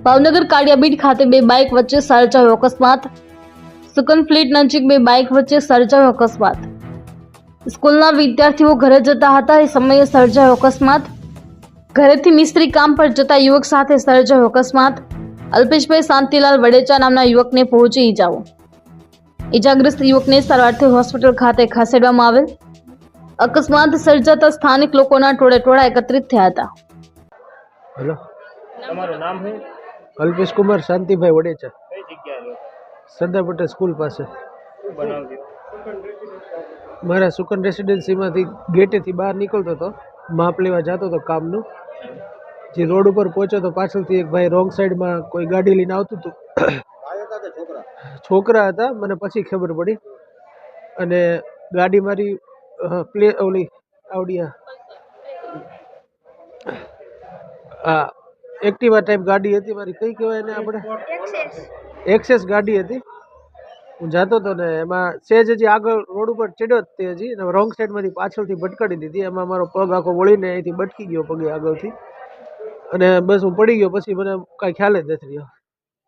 ભાવનગર કાળિયાબીડ ખાતે બે બાઇક વચ્ચે સર્જાયો અકસ્માત। સુકન ફ્લીટ નજીક બે બાઇક વચ્ચે સર્જાયો અકસ્માત। સ્કૂલના વિદ્યાર્થીઓ ઘરે જતા હતા એ સમયે સર્જાયો અકસ્માત। ઘરેથી મિસ્ત્રી કામ પર જતા યુવક સાથે સર્જાયો અકસ્માત। અલ્પેશભાઈ શાંતિલાલ વડેચા નામના યુવકને પહોંચી ઈજાઓ। ઈજાગ્રસ્ત યુવકને સારવારથી હોસ્પિટલ ખાતે ખસેડવામાં આવેલ। અકસ્માત સર્જાતા સ્થાનિક લોકોના ટોળે એકત્રિત થયા હતા। हेलो, તમારું નામ છે? अल्पेश कुमार शांति भाई वडेचा, કઈ જગ્યાએ રહ્યો? सरदार पटेल स्कूल पास। શું બનાવ્યું? मारा सुकन रेसिडेंसी में गेटे थी बहार निकलतो तो माप लेवा जातो तो कामनु जे रोड पर पहुंचो तो पाछळथी एक भाई रोंग साइड में कोई गाड़ी लईने आवतुं हतुं। छोकरा हता, मने पछी खबर पड़ी। अने गाड़ी मारी प्ले ओली आवडिया एक्टिवा टाइप गाड़ी हती मारी, कई कहेवाय ने आपणे एक्सेस गाड़ी हती। હું જાતો હતો ને એમાં સેજ હજી આગળ રોડ ઉપર ચડ્યો જ તે હજી રોંગ સાઈડમાંથી પાછળથી ભટકાડી દીધી। એમાં મારો પગ આખો વળીને અહીંથી બટકી ગયો પગે આગળથી, અને બસ હું પડી ગયો। પછી મને કાંઈ ખ્યાલ જ નથી રહ્યો।